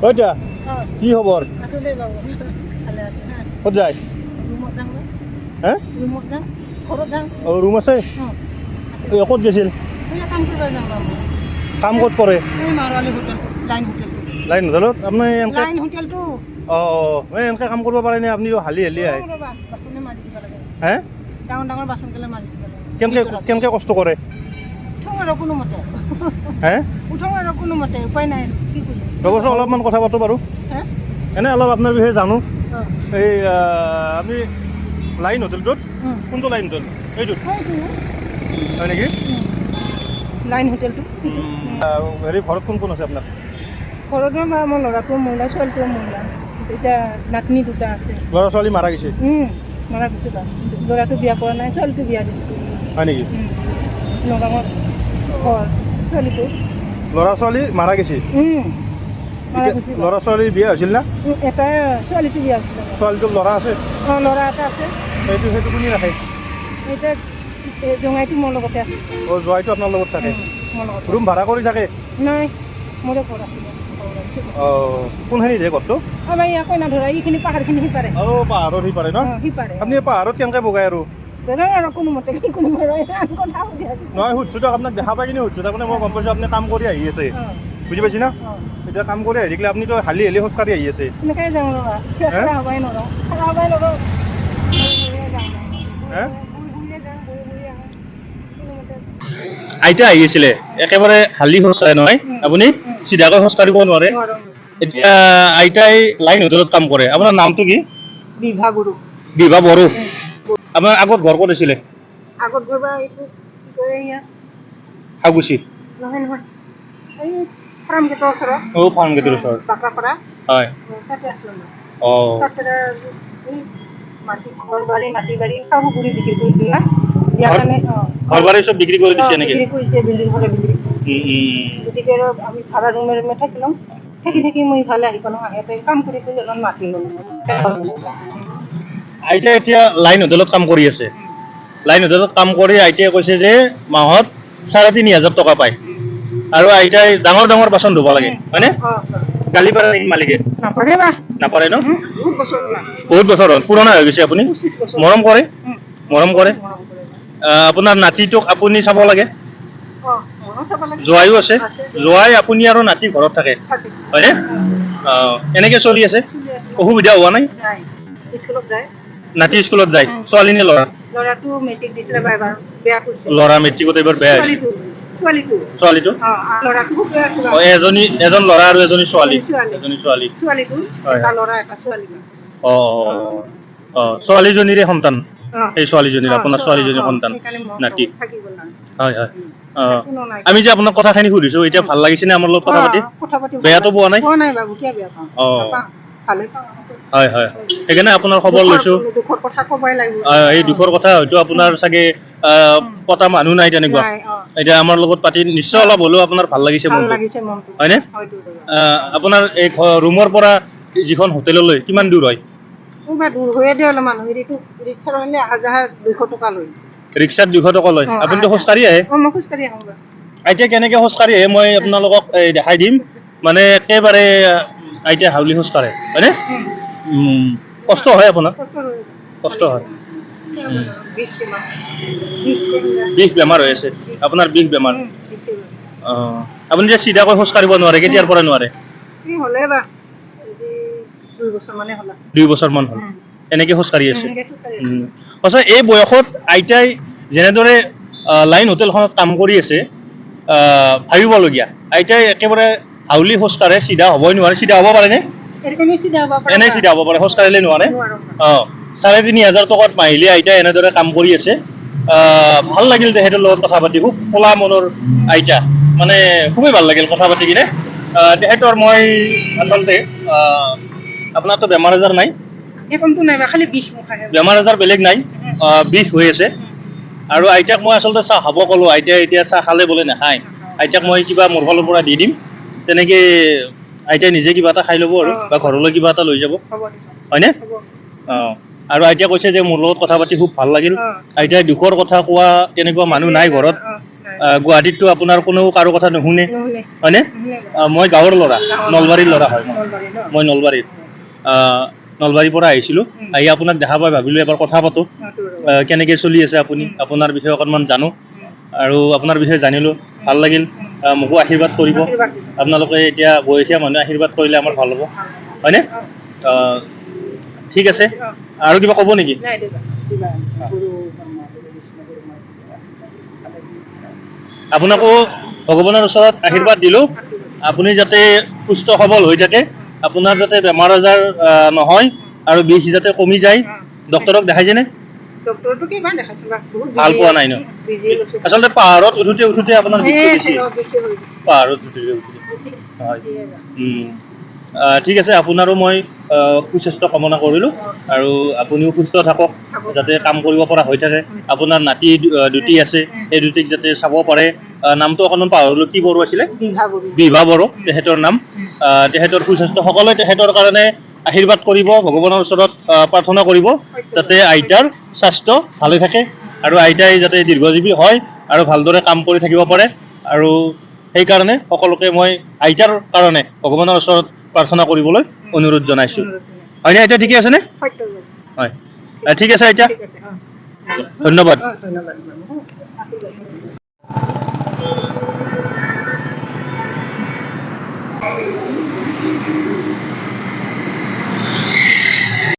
ওইটা কি খবৰ ক'ত যায় হ্যাঁ ও ৰুম আছে ক'ত গৈছিল কাম ক'ত কৰে লাইন হোটেলত আপুনি এনেকৈ অঁ এনেকৈ কাম কৰিব পাৰে নে আপুনি হালি হালি আহে হে কেনেকৈ কষ্ট কৰে হে ৰ'বচোন অলপমান কথা পাতোঁ বাৰু এনে অলপ আপোনাৰ বিষয়ে জানো এই আপুনি লাইন হোটেলটোত কোনটো লাইন হোটেল এইটোত হয় নেকি লাইন হোটেলটো হেৰি ঘৰত কোন কোন আছে আপোনাৰ ঘৰত মোৰ ল'ৰাটো মহিলা ছোৱালীটো মহিলা এতিয়া নাতনি দুটা আছে ল'ৰা ছোৱালী মাৰা গৈছে মাৰা গৈছে ল'ৰাটো বিয়া কৰা নাই ছোৱালীটো বিয়া দিছে হয় নেকি নগাঁৱত ঘৰ ছোৱালীটো ল'ৰা ছোৱালী মাৰা গৈছে ল'ৰা ছোৱালী বিয়া হৈছিল না এটা ছোৱালীটো বিয়া হৈছিল ছোৱালীটোৰ ল'ৰা আছে অঁ ল'ৰা এটা আছে সেইটো কোনে ৰাখে এতিয়া জঙাইটো মোৰ লগতে আছে অঁ জোৱাইটো আপোনাৰ লগত থাকে মোৰ লগত ৰুম ভাড়া কৰি থাকে নাই মোৰে ঘৰ আছে অঁ কোনখিনিত ঘৰটো আমাৰ ইয়াৰ কইনা ধৰা এইখিনি পাহাৰখিনি সিপাৰে আৰু পাহাৰত সিপাৰে ন সিপাৰে আপুনি পাহাৰত কেনেকৈ বগাই আৰু আৰু কোনোমতে কি কোনোবাই কথা সুধি আছে নহয় সুধিছোঁ দিয়ক আপোনাক দেখা পাই কিনে সুধিছোঁ তাৰমানে মই গম পাইছোঁ আপুনি কাম কৰি আহি আছে বুজি পাইছে না এতিয়া কাম কৰি আহি থাকিলে আপুনিতো হালি হালি খোজকাঢ়ি আহি আছে এনেকৈ যাওঁ ৰ'বা খেলা হবাই নৰওঁ খেলা হবাই নৰওঁ হে আইতা আহিছিলে একেবাৰে হালি খোজকাঢ়ে নহয় আপুনি চিধাকৈ খোজকাঢ়িব নোৱাৰে এতিয়া আইতাই লাইন হোটেলত কাম কৰে আপোনাৰ নামটো কি বিভা গুৰু বিভা বড়ো আপোনাৰ আগত ঘৰ ক'ত আছিলে আগত ঘৰ বা এইটো কি কয় ইয়াত হাগুচি নহয় নহয় এই ফাৰ্ম গেটৰ ওচৰত অঁ ফাৰ্ম গেটৰ ওচৰত বাকাপাৰা হয় তাতে আছিলোঁ মই অঁ তাতে এই মাটি ঘৰ বাৰী মাটি বাৰী সব ঘূৰি বিক্ৰী কৰি দিলা ইয়াৰ কাৰণে ঘৰ বাৰী চব বিক্ৰী কৰি দিছে নেকি বিক্ৰী কৰিছে বিল্ডিং ঘৰে বিক্ৰী গতিকে আৰু আমি ভাড়া ৰুমে ৰুমে থাকিলোঁ থাকি মই ইফালে আহি পালোঁ ইয়াতে কাম কৰি কৰি এজন মাতি ল'লোঁ আইতা এতিয়া লাইন হোটেলত কাম কৰি আছে লাইন হোটেলত কাম কৰি আইতাই কৈছে যে মাহত ৩,৫০০ টকা পায় আৰু আইতাই ডাঙৰ ডাঙৰ বাচন ধুব লাগে হয়নে গালি পাৰে নেকি মালিকে নাপাৰে বা নাপাৰে ন বহুত বছৰ বহুত বছৰ হ'ল পুৰণা হৈ গৈছে আপুনি মৰম কৰে আপোনাৰ নাতিটোক আপুনি চাব লাগে জোৱাইও আছে জোৱাই আপুনি আৰু নাতি ঘৰত থাকে হয়নে এনেকে চলি আছে অসুবিধা হোৱা নাই স্কুলত যায় নাতি স্কুলত যায় ছোৱালী নে ল'ৰা ল'ৰাটো মেট্ৰিক দিছিলে এবাৰ বেয়া কৰিছে ল'ৰা মেট্ৰিকত এইবাৰ বেয়া হৈছে ছোৱালীটো এজন ল'ৰা আৰু এজনী ছোৱালী ছোৱালীজনীৰে সন্তান সেই ছোৱালীজনীৰ আপোনাৰ ছোৱালীজনীৰ সন্তান নাতি হয় হয় আমি যে আপোনাক কথাখিনি সুধিছো এতিয়া ভাল লাগিছেনে আমাৰ লগত কথা পাতি বেয়াটো পোৱা নাই হয় হয় সেইকাৰণে আপোনাৰ খবৰ লৈছো এই দুখৰ কথা হয়তো আপোনাৰ চাগে পতা মানুহ নাই তেনেকুৱা এতিয়া আমাৰ লগত পাতি নিশ্চয় অলপ হ'লেও আপোনাৰ ভাল লাগিছে মনটো হয়নে আপোনাৰ এই ৰুমৰ পৰা যিখন হোটেললৈ কিমান দূৰ হয় দূৰ হৈয়ে দিয়ে অলপমান ৰিক্সাৰ হ'লে অহা যোৱা 200 টকা লয় ৰিক্সাত 200 টকা লয় আপুনিতো খোজকাঢ়ি আহে মই খোজকাঢ়ি আহোঁ এতিয়া কেনেকৈ খোজকাঢ়ি আহে মই আপোনালোকক দেখাই দিম মানে একেবাৰে আইতা হাউলি খোজকাঢ়ে হয়নে কষ্ট হয় আপোনাৰ কষ্ট হয় বিষ বেমাৰ হৈ আছে আপোনাৰ বিষ বেমাৰ অঁ আপুনি যে চিধাকৈ খোজকাঢ়িব নোৱাৰে কেতিয়াৰ পৰা নোৱাৰে 2 বছৰমান হ'ল এনেকৈ খোজকাঢ়ি আছে সঁচা এই বয়সত আইতাই যেনেদৰে লাইন হোটেলখনত কাম কৰি আছে ভাবিবলগীয়া আইতাই একেবাৰে হাউলি খোজকাঢ়ে চিধা হ'বই নোৱাৰে চিধা হ'ব পাৰেনে এনেই চিধা হ'ব পাৰে খোজকাঢ়িলে নোৱাৰে অঁ ৩,৫০০ টকাত মাহিলী আইতাই এনেদৰে কাম কৰি আছে ভাল লাগিল তেখেতৰ লগত কথা পাতি খুব খোলা মনৰ আইতা মানে খুবেই ভাল লাগিল কথা পাতি কিনে তেখেতৰ মই আচলতে আপোনাৰতো বেমাৰ আজাৰ নাই বেমাৰ আজাৰ বেলেগ নাই বিষ হৈ আছে আৰু আইতাক মই আচলতে চাহ খাব ক'লোঁ আইতাই এতিয়া চাহ খালে বোলে নাখায় আইতাক মই কিবা মোৰ ফালৰ পৰা দি দিম তেনেকৈ আইতাই নিজে কিবা এটা খাই ল'ব আৰু বা ঘৰলৈ কিবা এটা লৈ যাব হয়নে অঁ আৰু আইতাই কৈছে যে মোৰ লগত কথা পাতি খুব ভাল লাগিল আইতাই দুখৰ কথা কোৱা তেনেকুৱা মানুহ নাই ঘৰত গুৱাহাটীততো আপোনাৰ কোনেও কাৰো কথা নুশুনে হয়নে মই গাঁৱৰ ল'ৰা নলবাৰীৰ ল'ৰা হয় মই নলবাৰীৰ নলবাৰীৰ পৰা আহিছিলোঁ আহি আপোনাক দেখা পাই ভাবিলোঁ এবাৰ কথা পাতোঁ কেনেকৈ চলি আছে আপুনি আপোনাৰ বিষয়ে অকণমান জানো আৰু আপোনাৰ বিষয়ে জানিলোঁ ভাল লাগিল মোকো আশীৰ্বাদ কৰিব আপোনালোকে এতিয়া বয়সীয়া মানুহে আশীৰ্বাদ কৰিলে আমাৰ ভাল হ'ব হয়নে ঠিক আছে আৰু কিবা ক'ব নেকি নাই দেবা কিবা গুৰু ব্ৰহ্মা গুৰু বিষ্ণু গুৰু আপোনাকো ভগৱানৰ ওচৰত আশীৰ্বাদ দিলোঁ আপুনি যাতে সুস্থ সবল হৈ থাকে আপোনাৰ যাতে বেমাৰ আজাৰ নহয় আৰু বিষ যাতে কমি যায় ডক্তৰক দেখাইছেনে ডক্টৰটো কিমান দেখাইছো বহুত ভাল পোৱা নাই ন আচলতে পাহাৰত উঠোতে আপোনাৰ বিষটো বেছি পাহাৰত উঠোতে হয় ঠিক আছে আপোনাৰো মই সুস্বাস্থ্য কামনা কৰিলোঁ আৰু আপুনিও সুস্থ থাকক যাতে কাম কৰিব পৰা হৈ থাকে আপোনাৰ নাতি দুটি আছে সেই দুটিক যাতে চাব পাৰে নামটো অকণমান পাহৰিলোঁ কি বড়ো আছিলে বিভা বড়ো তেখেতৰ নাম তেখেতৰ সুস্বাস্থ্য সকলোৱে তেখেতৰ কাৰণে আশীৰ্বাদ কৰিব ভগৱানৰ ওচৰত প্ৰাৰ্থনা কৰিব যাতে আইতাৰ স্বাস্থ্য ভালে থাকে আৰু আইতাই যাতে দীৰ্ঘজীৱী হয় আৰু ভালদৰে কাম কৰি থাকিব পাৰে আৰু সেইকাৰণে সকলোকে মই আইতাৰ কাৰণে ভগৱানৰ ওচৰত প্ৰাৰ্থনা কৰিবলৈ অনুৰোধ জনাইছোঁ হয়নে আইতা ঠিকে আছেনে হয় ঠিক আছে আইতা ধন্যবাদ